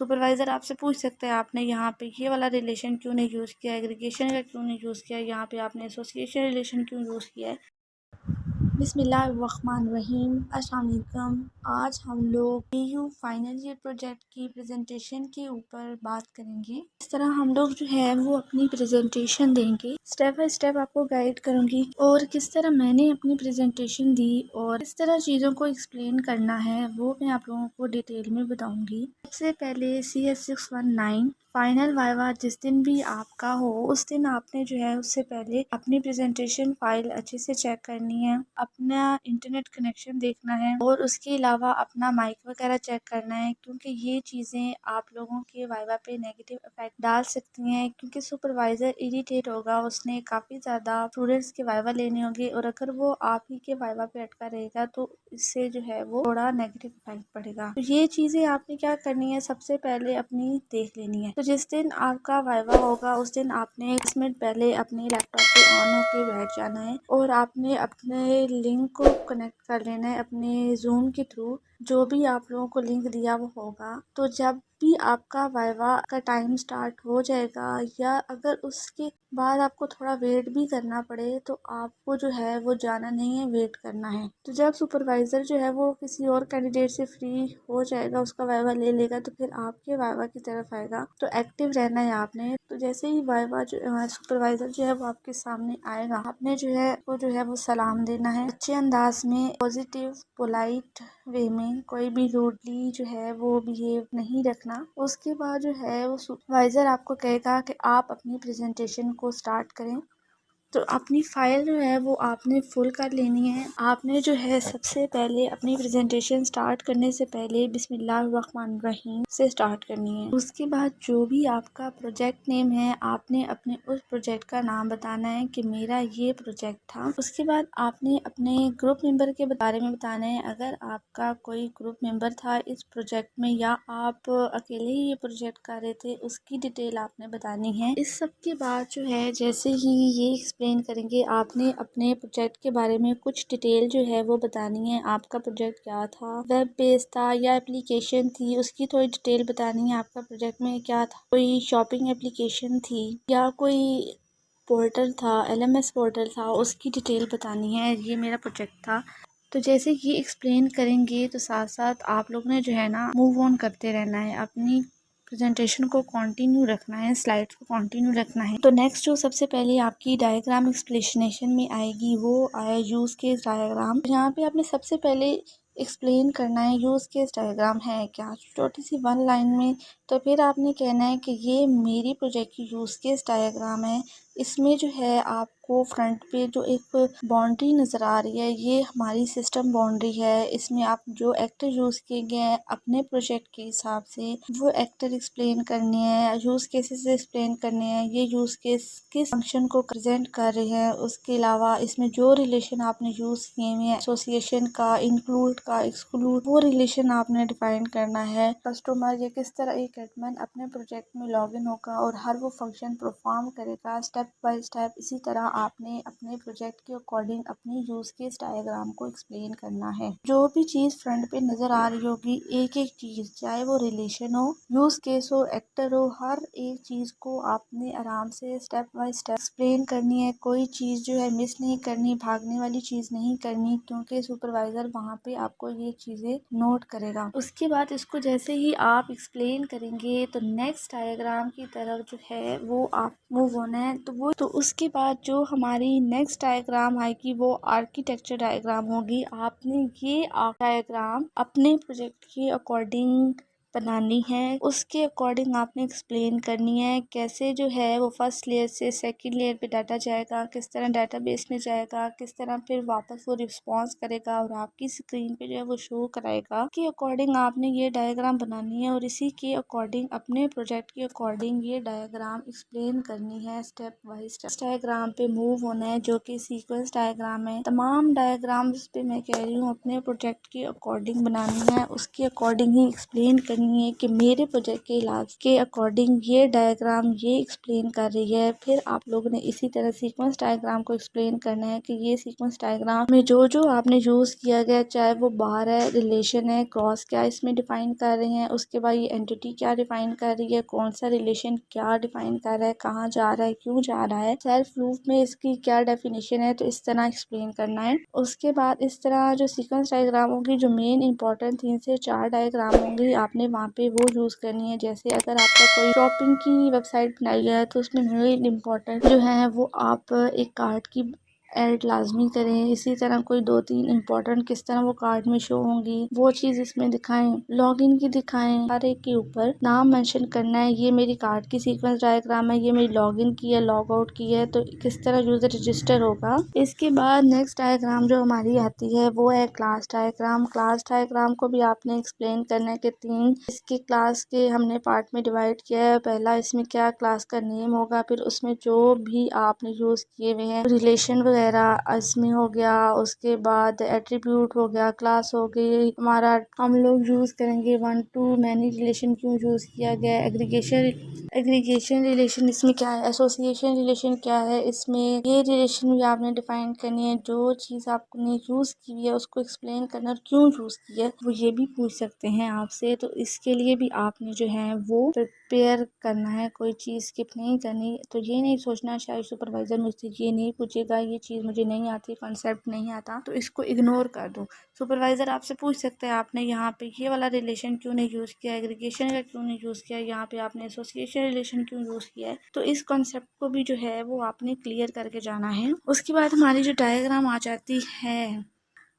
Supervisor आपसे पूछ सकते हैं आपने यहाँ पे ये वाला रिलेशन क्यों नहीं यूज़ किया, एग्रीगेशन का क्यों नहीं यूज़ किया, यहाँ पे आपने एसोसिएशन रिलेशन क्यों यूज़ किया है। बिस्मिल्लाहिर्रहमानिर्रहीम, अस्सलाम वालेकुम। आज हम लोग PU फाइनल ईयर प्रोजेक्ट की प्रेजेंटेशन के ऊपर बात करेंगे। इस तरह हम लोग जो है वो अपनी प्रेजेंटेशन देंगे, स्टेप बाय स्टेप आपको गाइड करूंगी और किस तरह मैंने अपनी प्रेजेंटेशन दी और किस तरह चीज़ों को एक्सप्लेन करना है वो मैं आप लोगों को डिटेल में बताऊंगी। सबसे पहले CS 619 फाइनल वाइवा जिस दिन भी आपका हो उस दिन आपने जो है उससे पहले अपनी प्रेजेंटेशन फाइल अच्छे से चेक करनी है, अपना इंटरनेट कनेक्शन देखना है और उसके अलावा अपना माइक वगैरह चेक करना है, क्योंकि ये चीज़ें आप लोगों के वाइवा पे नेगेटिव इफेक्ट डाल सकती हैं। क्योंकि सुपरवाइज़र इरिटेट होगा, उसने काफ़ी ज़्यादा स्टूडेंट्स के वाइवा लेने होंगे और अगर वो आप ही के वाइवा पे अटका रहेगा तो इससे जो है वो थोड़ा नेगेटिव इफेक्ट पड़ेगा। तो ये चीज़ें आपने क्या करनी है, सबसे पहले अपनी देख लेनी है। तो जिस दिन आपका वाइवा होगा उस दिन आपने 10 मिनट पहले अपने लैपटॉप पे ऑन होके बैठ जाना है और आपने अपने लिंक को कनेक्ट कर लेना है अपने जूम के थ्रू। जो भी आप लोगों को लिंक दिया वो होगा, तो जब भी आपका वाइवा का टाइम स्टार्ट हो जाएगा या अगर उसके बाद आपको थोड़ा वेट भी करना पड़े तो आपको जो है वो जाना नहीं है, वेट करना है। तो जब सुपरवाइज़र जो है वो किसी और कैंडिडेट से फ्री हो जाएगा, उसका वाइवा ले लेगा, तो फिर आपके वाइवा की तरफ आएगा। तो एक्टिव रहना है आपने। तो जैसे ही वाइवा जो सुपरवाइज़र जो है वो आपके सामने आएगा, आपने जो है वो सलाम देना है अच्छे अंदाज में, पॉजिटिव पोलाइट वे में, कोई भी रूडली जो है वो बिहेव नहीं रखना। उसके बाद जो है वो सुपरवाइज़र आपको कहेगा कि आप अपनी प्रेजेंटेशन को स्टार्ट करें। तो अपनी फाइल जो है वो आपने फुल कर लेनी है। आपने जो है सबसे पहले अपनी प्रेजेंटेशन स्टार्ट करने से पहले बिस्मिल्लाहिर्रहमानिर्रहीम से स्टार्ट करनी है। उसके बाद जो भी आपका प्रोजेक्ट नेम है आपने अपने उस प्रोजेक्ट का नाम बताना है कि मेरा ये प्रोजेक्ट था। उसके बाद आपने अपने ग्रुप मेंबर के बारे में बताना है, अगर आपका कोई ग्रुप मेंबर था इस प्रोजेक्ट में या आप अकेले ही ये प्रोजेक्ट कर रहे थे उसकी डिटेल आपने बतानी है। इस सब के बाद जो है जैसे ही ये एक्सप्लेन करेंगे आपने अपने प्रोजेक्ट के बारे में कुछ डिटेल जो है वो बतानी है। आपका प्रोजेक्ट क्या था, वेब बेस्ड था या एप्लीकेशन थी, उसकी थोड़ी डिटेल बतानी है। आपका प्रोजेक्ट में क्या था, कोई शॉपिंग एप्लीकेशन थी या कोई पोर्टल था, LMS पोर्टल था, उसकी डिटेल बतानी है। ये मेरा प्रोजेक्ट था। तो जैसे ये एक्सप्लेन करेंगे तो साथ साथ आप लोग ने जो है ना मूव ऑन करते रहना है, अपनी प्रेजेंटेशन को कंटिन्यू रखना है, स्लाइड्स को कंटिन्यू रखना है। तो नेक्स्ट जो सबसे पहले आपकी डायग्राम एक्सप्लेनेशन में आएगी वो आया यूज केस डायग्राम। यहाँ पे आपने सबसे पहले एक्सप्लेन करना है यूज केस डायग्राम है क्या, छोटी सी 1 लाइन में। तो फिर आपने कहना है कि ये मेरी प्रोजेक्ट की यूज केस डायग्राम है। इसमें जो है आपको फ्रंट पे जो एक बाउंड्री नज़र आ रही है ये हमारी सिस्टम बाउंड्री है। इसमें आप जो एक्टर यूज़ किए गए हैं अपने प्रोजेक्ट के हिसाब से वो एक्टर एक्सप्लेन करने हैं, यूज़ केसेस एक्सप्लेन करने हैं, ये यूज़ केस किस फंक्शन को प्रेजेंट कर रहे हैं। उसके अलावा इसमें जो रिलेशन आपने यूज़ किए हुए हैं, एसोसिएशन का, इंक्लूड का, एक्सक्लूड, वो रिलेशन आपने डिफाइन करना है। कस्टमर या किस तरह एक एडमिन अपने प्रोजेक्ट में लॉग इन होगा और हर वो फंक्शन परफॉर्म करेगा स्टेप बाय स्टेप। इसी तरह आपने अपने प्रोजेक्ट के अकॉर्डिंग अपनी यूज केस डायग्राम को एक्सप्लेन करना है। जो भी चीज़ फ्रंट पे नज़र आ रही होगी, एक एक चीज़, चाहे वो रिलेशन हो, यूज केस हो, एक्टर हो, हर एक चीज़ को आपने आराम से स्टेप बाय स्टेप एक्सप्लेन करनी है। कोई चीज़ जो है मिस नहीं करनी, भागने वाली चीज़ नहीं करनी, क्योंकि सुपरवाइज़र वहाँ पे आपको ये चीज़ें नोट करेगा। उसके बाद इसको जैसे ही आप एक्सप्लेन करेंगे तो नेक्स्ट डायग्राम की तरफ जो है वो आप मूव होना है। तो उसके बाद जो हमारी नेक्स्ट डायग्राम आएगी वो आर्किटेक्चर डायग्राम होगी। आपने ये डायग्राम अपने प्रोजेक्ट के अकॉर्डिंग बनानी है, उसके अकॉर्डिंग आपने एक्सप्लेन करनी है कैसे जो है वो फर्स्ट लेयर से सेकंड लेयर पे डाटा जाएगा, किस तरह डाटाबेस में जाएगा, किस तरह फिर वापस वो रिस्पॉन्स करेगा और आपकी स्क्रीन पे जो है वो शो कराएगा। के अकॉर्डिंग आपने ये डायग्राम बनानी है और इसी के अकॉर्डिंग अपने प्रोजेक्ट के अकॉर्डिंग ये डायग्राम एक्सप्लेन करनी है स्टेप बाय स्टेप। डायग्राम पे मूव होना है जो कि सीक्वेंस डायग्राम है। तमाम डायग्राम्स पे मैं कह रही हूँ अपने प्रोजेक्ट के अकॉर्डिंग बनानी है, उसके अकॉर्डिंग ही एक्सप्लेन करनी करनी है कि मेरे प्रोजेक्ट के इलाज के अकॉर्डिंग ये डायग्राम ये एक्सप्लेन कर रही है। फिर आप लोगों ने इसी तरह सीक्वेंस डायग्राम को एक्सप्लेन करना है कि ये सीक्वेंस डायग्राम में जो जो आपने यूज किया गया, चाहे वो बार है, रिलेशन है, क्रॉस क्या इसमें डिफाइन कर रहे हैं, उसके बाद ये एंटिटी क्या डिफाइन कर रही है, कौन सा रिलेशन क्या डिफाइन कर रहा है, कहाँ जा रहा है, क्यों जा रहा है, सेल्फ लूप में इसकी क्या डेफिनेशन है, तो इस तरह एक्सप्लेन करना है। उसके बाद इस तरह जो सीक्वेंस डायग्राम होगी, जो मेन इंपॉर्टेंट 3 से 4 डायग्राम होंगी, आपने वहाँ पे वो यूज करनी है। जैसे अगर आपका कोई शॉपिंग की वेबसाइट बनाई है तो उसमें मेन इंपॉर्टेंट जो है वो आप एक कार्ड की ऐड लाजमी करें। इसी तरह कोई 2-3 इंपॉर्टेंट किस तरह वो कार्ड में शो होंगी वो चीज़ इसमें दिखाएं। लॉगिन की दिखाएं, हर एक के ऊपर नाम मेंशन करना है। ये मेरी कार्ड की सीक्वेंस डायग्राम है, ये मेरी लॉगिन की है, लॉग आउट की है, तो किस तरह यूजर रजिस्टर होगा। इसके बाद नेक्स्ट डायग्राम जो हमारी आती है वो है क्लास डायग्राम। क्लास डायग्राम को भी आपने एक्सप्लेन करना है कि 3 इसके क्लास के हमने पार्ट में डिवाइड किया है। पहला इसमें क्या क्लास का नेम होगा, फिर उसमें जो भी आपने यूज किए हुए हैं रिलेशन वगैरह इसमें हो गया, उसके बाद एट्रीब्यूट हो गया, क्लास हो गई हमारा। हम लोग यूज करेंगे 1 to मैनी रिलेशन क्यों यूज किया गया, एग्रीगेशन रिलेशन इसमें क्या है, एसोसिएशन रिलेशन क्या है, इसमें ये रिलेशन भी आपने डिफाइन करनी है। जो चीज़ आपने यूज की है उसको एक्सप्लेन करना, क्यों यूज की है वो ये भी पूछ सकते हैं आपसे। तो इसके लिए भी आपने जो है वो प्रिपेयर करना है, कोई चीज़ स्किप नहीं करनी। तो ये नहीं सोचना शायद सुपरवाइजर मुझसे ये नहीं पूछेगा, ये चीज़ मुझे नहीं आती, कॉन्सेप्ट नहीं आता, तो इसको इग्नोर कर दो। सुपरवाइजर आपसे पूछ सकते हैं आपने यहाँ पे ये वाला रिलेशन क्यों नहीं यूज़ किया, एग्रीगेशन का क्यों नहीं यूज़ किया, यहाँ पे आपने एसोसिएशन रिलेशन क्यों यूज़ किया है। तो इस कॉन्सेप्ट को भी जो है वो आपने क्लियर करके जाना है। उसके बाद हमारी जो डायग्राम आ जाती है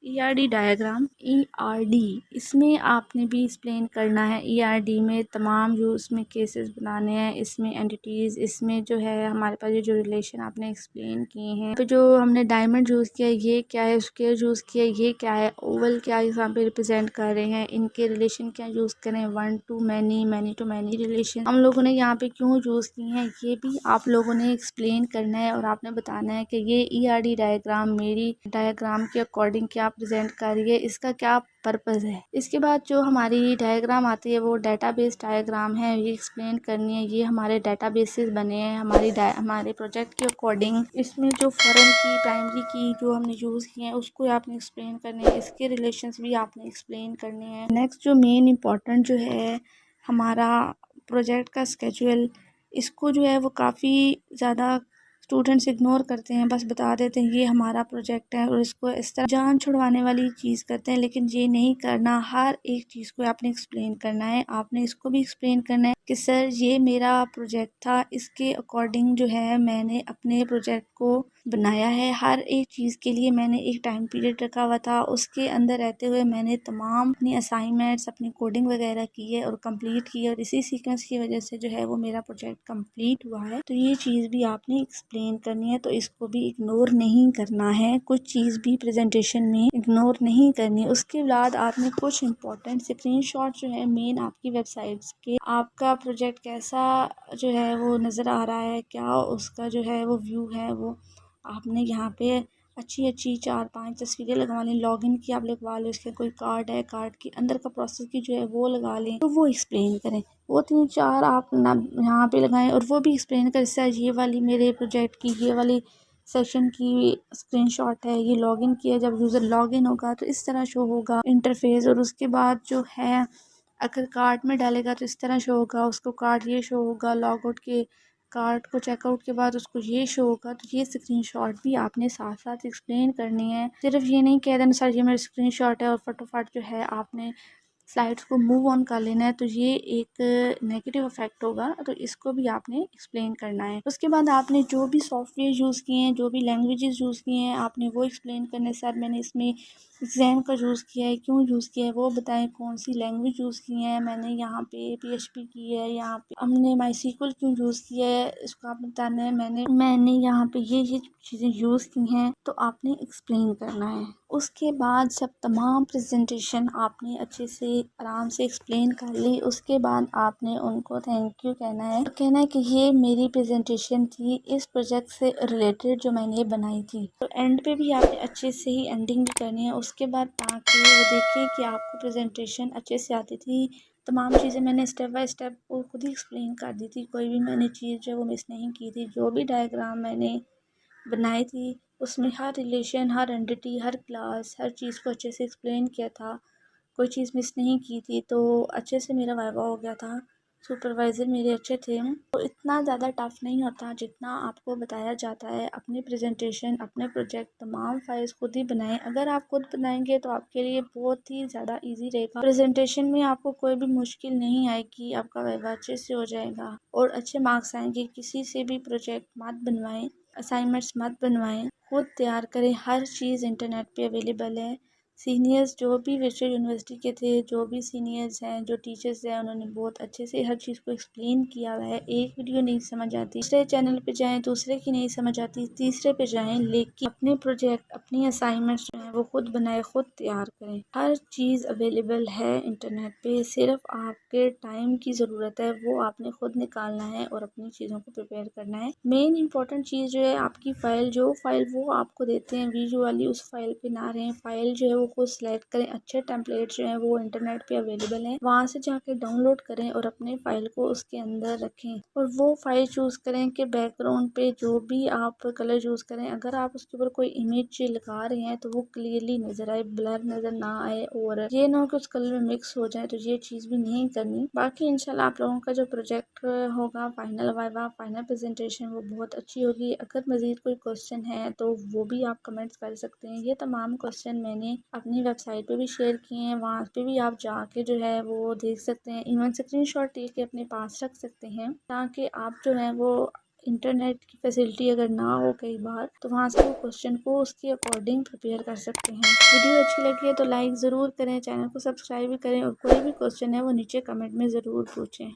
ERD डायग्राम, ERD इसमें आपने भी एक्सप्लेन करना है। ERD में तमाम जो उसमें केसेस बनाने हैं, इसमें एंटिटीज़, इसमें जो है हमारे पास ये जो रिलेशन आपने एक्सप्लेन किए हैं, तो जो हमने डायमंड यूज़ किया ये क्या है, स्क्वायर यूज़ किया ये क्या है, ओवल क्या यहाँ पे रिप्रेजेंट कर रहे हैं, इनके रिलेशन क्या यूज़ करें, 1 to many, many to many relation हम लोगों ने यहाँ पे क्यों यूज़ किए हैं, ये भी आप लोगों ने एक्सप्लेन करना है। और आपने बताना है कि ये ERD डायग्राम मेरी डायग्राम के अकॉर्डिंग क्या प्रेजेंट कर रही है, इसका क्या पर्पस है। इसके बाद जो हमारी डायग्राम आती है वो डेटाबेस डायग्राम है, ये एक्सप्लेन करनी है। ये हमारे डेटाबेसेस बने हैं हमारे प्रोजेक्ट के अकॉर्डिंग। इसमें जो फॉरेन की, प्राइमरी की जो हमने यूज़ किए हैं उसको आपने एक्सप्लेन करने हैं, इसके रिलेशंस भी आपने एक्सप्लेन करने हैं। नेक्स्ट जो मेन इंपॉर्टेंट जो है हमारा प्रोजेक्ट का स्केड्यूल, इसको जो है वो काफ़ी ज़्यादा स्टूडेंट्स इग्नोर करते हैं, बस बता देते हैं ये हमारा प्रोजेक्ट है और इसको इस तरह जान छुड़वाने वाली चीज़ करते हैं, लेकिन ये नहीं करना। हर एक चीज़ को आपने एक्सप्लेन करना है। आपने इसको भी एक्सप्लेन करना है कि सर ये मेरा प्रोजेक्ट था, इसके अकॉर्डिंग जो है मैंने अपने प्रोजेक्ट को बनाया है। हर एक चीज़ के लिए मैंने एक टाइम पीरियड रखा हुआ था, उसके अंदर रहते हुए मैंने तमाम अपनी असाइनमेंट्स, अपनी कोडिंग वगैरह की है और कंप्लीट की है, और इसी सीक्वेंस की वजह से जो है वो मेरा प्रोजेक्ट कंप्लीट हुआ है। तो ये चीज़ भी आपने एक्सप्लेन करनी है, तो इसको भी इग्नोर नहीं करना है। कुछ चीज़ भी प्रेजेंटेशन में इग्नोर नहीं करनी। उसके बाद आपने कुछ इंपॉर्टेंट स्क्रीनशॉट जो है मेन आपकी वेबसाइट्स के, आपका प्रोजेक्ट कैसा जो है वो नज़र आ रहा है, क्या उसका जो है वो व्यू है, वो आपने यहाँ पे अच्छी 4-5 तस्वीरें लगवा लें। लॉगिन की आप लगवा लें, उसके कोई कार्ड है, कार्ड के अंदर का प्रोसेस की जो है वो लगा लें, तो वो एक्सप्लेन करें। वो 3-4 आप ना यहाँ पे लगाएं और वो भी एक्सप्लेन करें। सर ये वाली मेरे प्रोजेक्ट की ये वाली सेशन की स्क्रीनशॉट है, ये लॉगिन किया, जब यूज़र लॉगिन होगा तो इस तरह शो होगा इंटरफेस। और उसके बाद जो है अगर कार्ट में डालेगा तो इस तरह शो होगा, उसको कार्ड ये शो होगा, लॉग आउट के कार्ड को चेकआउट के बाद उसको ये शो होगा। तो ये स्क्रीनशॉट भी आपने साथ साथ एक्सप्लेन करनी है। सिर्फ ये नहीं कह देना सर ये मेरा स्क्रीनशॉट है और फटोफट जो है आपने स्लाइड्स को मूव ऑन कर लेना है, तो ये एक नेगेटिव इफेक्ट होगा। तो इसको भी आपने एक्सप्लेन करना है। उसके बाद आपने जो भी सॉफ्टवेयर यूज़ किए हैं, जो भी लैंग्वेजेस यूज़ किए हैं, आपने वो एक्सप्लेन करना है। सर मैंने इसमें एग्जाम का यूज़ किया है, क्यों यूज़ किया है वो बताएं, कौन सी लैंग्वेज यूज़ की है, मैंने यहाँ पे PHP की है, यहाँ पे हमने MySQL क्यों यूज़ किया है, इसको आप बताना है। मैंने यहाँ पे ये चीज़ें यूज़ की हैं, तो आपने एक्सप्लेन करना है। उसके बाद जब तमाम प्रेजेंटेशन आपने अच्छे से आराम से एक्सप्लेन कर ली, उसके बाद आपने उनको थैंक यू कहना है। कहना है कि ये मेरी प्रेजेंटेशन थी इस प्रोजेक्ट से रिलेटेड जो मैंने बनाई थी। तो एंड पे भी आपने अच्छे से ही एंडिंग भी करनी है। उसके बाद ताकि वो देखें कि आपको प्रेजेंटेशन अच्छे से आती थी, तमाम चीज़ें मैंने स्टेप बाय स्टेप वो खुद ही एक्सप्लेन कर दी थी। कोई भी मैंने चीज़ जो है वो मिस नहीं की थी। जो भी डायग्राम मैंने बनाई थी उसमें हर रिलेशन, हर एंटिटी, हर क्लास, हर चीज़ को अच्छे से एक्सप्लेन किया था। कोई चीज़ मिस नहीं की थी, तो अच्छे से मेरा वाइवा हो गया था। सुपरवाइज़र मेरे अच्छे थे। तो इतना ज़्यादा टफ़ नहीं होता जितना आपको बताया जाता है। अपनी प्रेजेंटेशन, अपने प्रोजेक्ट, तमाम फाइल्स खुद ही बनाएं। अगर आप खुद बनाएंगे तो आपके लिए बहुत ही ज़्यादा इजी रहेगा। प्रेजेंटेशन में आपको कोई भी मुश्किल नहीं आएगी, आपका वाइवा अच्छे से हो जाएगा और अच्छे मार्क्स आएंगे। किसी से भी प्रोजेक्ट मत बनवाएं, असाइनमेंट्स मत बनवाएं, खुद तैयार करें। हर चीज़ इंटरनेट पे अवेलेबल है। सीनियर्स जो भी वर्चुअल यूनिवर्सिटी के थे, जो भी सीनियर्स हैं, जो टीचर्स हैं, उन्होंने बहुत अच्छे से हर चीज़ को एक्सप्लेन किया हुआ है। एक वीडियो नहीं समझ आती, दूसरे चैनल पे जाएं, दूसरे की नहीं समझ आती, तीसरे पे जाएं, लेकिन अपने प्रोजेक्ट, अपनी असाइनमेंट्स जो हैं वो खुद बनाए, खुद तैयार करें। हर चीज़ अवेलेबल है इंटरनेट पे, सिर्फ आपके टाइम की ज़रूरत है, वो आपने खुद निकालना है और अपनी चीज़ों को प्रिपेयर करना है। मेन इंपॉर्टेंट चीज़ जो है आपकी फ़ाइल, जो फ़ाइल वो आपको देते हैं विजुअली, उस फाइल पे ना रहें। फ़ाइल जो है वो खुद सेलेक्ट करें। अच्छे टेम्पलेट जो हैं वो इंटरनेट पे अवेलेबल हैं, वहाँ से जाके डाउनलोड करें और अपने फ़ाइल को उसके अंदर रखें। और वो फ़ाइल चूज़ करें कि बैकग्राउंड पे जो भी आप कलर यूज़ करें, अगर आप उसके ऊपर कोई इमेज लगा रहे हैं तो वो क्लियरली नज़र आए, ब्लर नज़र ना आए और ये ना हो कि उस कलर में मिक्स हो जाए। तो ये चीज़ भी नहीं करनी। बाकी इंशाल्लाह आप लोगों का जो प्रोजेक्ट होगा, फाइनल वाइवा, फाइनल प्रेजेंटेशन, वो बहुत अच्छी होगी। अगर मज़ीद कोई क्वेश्चन है तो वो भी आप कमेंट्स कर सकते हैं। ये तमाम क्वेश्चन मैंने अपनी वेबसाइट पे भी शेयर किए हैं, वहाँ पे भी आप जाके जो है वो देख सकते हैं। इवन स्क्रीनशॉट लेके अपने पास रख सकते हैं ताकि आप जो है वो इंटरनेट की फैसिलिटी अगर ना हो कई बार तो वहाँ से वो क्वेश्चन को उसके अकॉर्डिंग प्रिपेयर कर सकते हैं। वीडियो अच्छी लगी है तो लाइक ज़रूर करें, चैनल को सब्सक्राइब भी करें और कोई भी क्वेश्चन है वो नीचे कमेंट में ज़रूर पूछें।